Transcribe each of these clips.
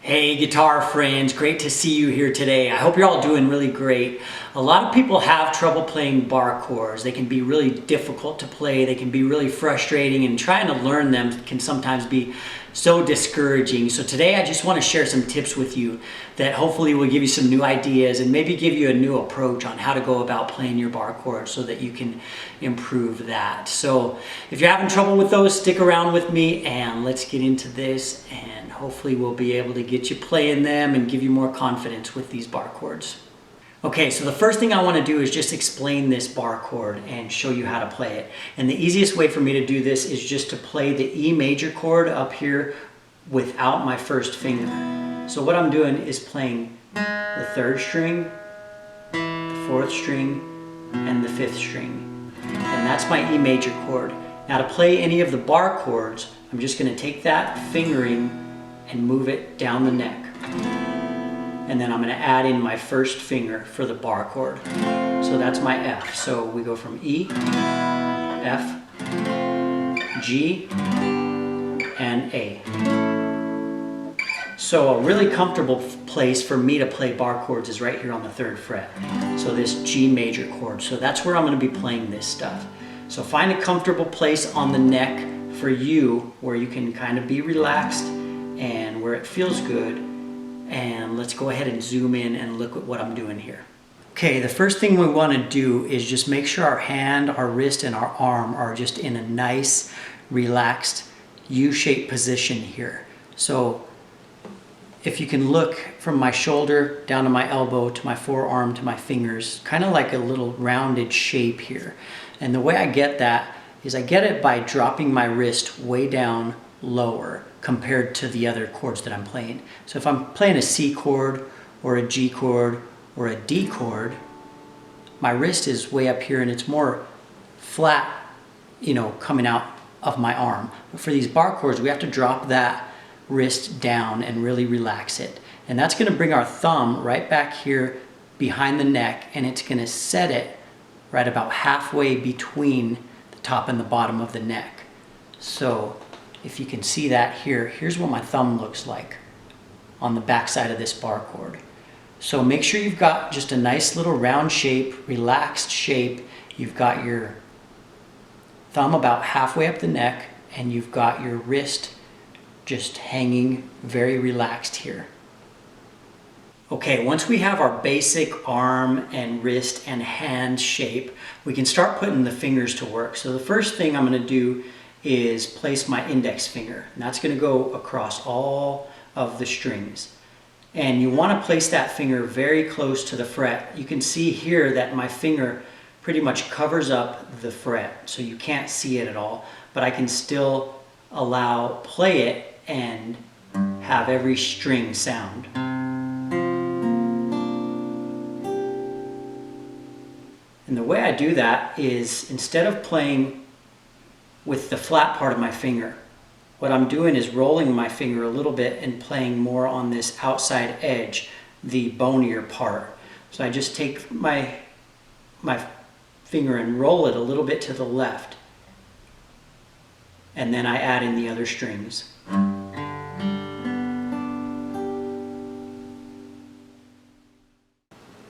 Hey guitar friends, great to see you here today. I hope you're all doing really great. A lot of people have trouble playing bar chords. They can be really difficult to play. They can be really frustrating, and trying to learn them can sometimes be so discouraging. So today I just want to share some tips with you that hopefully will give you some new ideas and maybe give you a new approach on how to go about playing your bar chords so that you can improve that. So if you're having trouble with those, stick around with me and let's get into this, and hopefully we'll be able to get you playing them and give you more confidence with these bar chords. Okay, so the first thing I want to do is just explain this bar chord and show you how to play it. And the easiest way for me to do this is just to play the E major chord up here without my first finger. So what I'm doing is playing the third string, the fourth string, and the fifth string. And that's my E major chord. Now to play any of the bar chords, I'm just going to take that fingering and move it down the neck. And then I'm going to add in my first finger for the bar chord. So that's my F. So we go from E, F, G, and A. So a really comfortable place for me to play bar chords is right here on the 3rd fret. So this G major chord. So that's where I'm going to be playing this stuff. So find a comfortable place on the neck for you where you can kind of be relaxed and where it feels good. And let's go ahead and zoom in and look at what I'm doing here. Okay, the first thing we want to do is just make sure our hand, our wrist, and our arm are just in a nice, relaxed U-shaped position here. So if you can look from my shoulder down to my elbow to my forearm to my fingers, kind of like a little rounded shape here. And the way I get that is I get it by dropping my wrist way down lower compared to the other chords that I'm playing. So if I'm playing a C chord or a G chord or a D chord, my wrist is way up here and it's more flat, coming out of my arm. But for these bar chords, we have to drop that wrist down and really relax it. And that's going to bring our thumb right back here behind the neck, and it's going to set it right about halfway between the top and the bottom of the neck. So if you can see that here, here's what my thumb looks like on the back side of this bar chord. So make sure you've got just a nice little round shape, relaxed shape. You've got your thumb about halfway up the neck, and you've got your wrist just hanging very relaxed here. Okay, once we have our basic arm and wrist and hand shape, we can start putting the fingers to work. So the first thing I'm going to do is place my index finger, and that's going to go across all of the strings. And you want to place that finger very close to the fret. You can see here that my finger pretty much covers up the fret, so you can't see it at all, but I can still play it and have every string sound. And the way I do that is, instead of playing with the flat part of my finger, what I'm doing is rolling my finger a little bit and playing more on this outside edge, the bonier part. So I just take my finger and roll it a little bit to the left, and then I add in the other strings.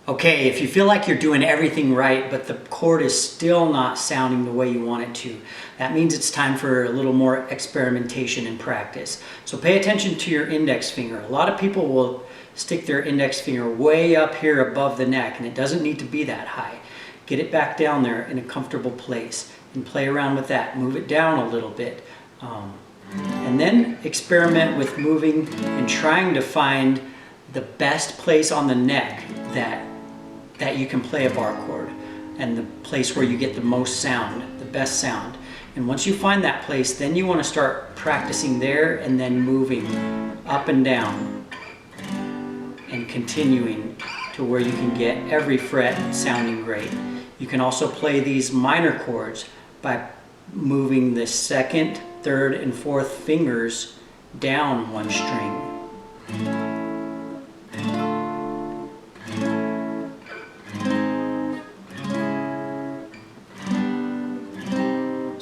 Okay, if you feel like you're doing everything right, but the chord is still not sounding the way you want it to, that means it's time for a little more experimentation and practice. So pay attention to your index finger. A lot of people will stick their index finger way up here above the neck, and it doesn't need to be that high. Get it back down there in a comfortable place and play around with that. Move it down a little bit. And then experiment with moving and trying to find the best place on the neck that you can play a bar chord, and the place where you get the most sound, the best sound. And once you find that place, then you want to start practicing there and then moving up and down and continuing to where you can get every fret sounding great. You can also play these minor chords by moving the 2nd, 3rd, and 4th fingers down one string.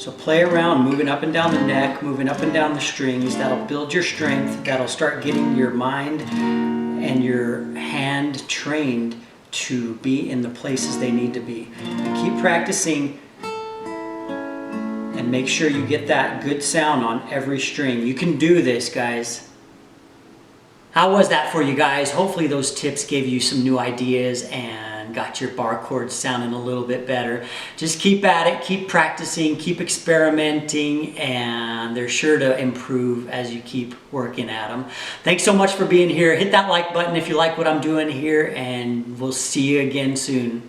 So play around, moving up and down the neck, moving up and down the strings. That'll build your strength. That'll start getting your mind and your hand trained to be in the places they need to be. And keep practicing and make sure you get that good sound on every string. You can do this, guys. How was that for you guys? Hopefully those tips gave you some new ideas and got your bar chords sounding a little bit better. Just keep at it, keep practicing, keep experimenting, and they're sure to improve as you keep working at them. Thanks so much for being here. Hit that like button if you like what I'm doing here, and we'll see you again soon.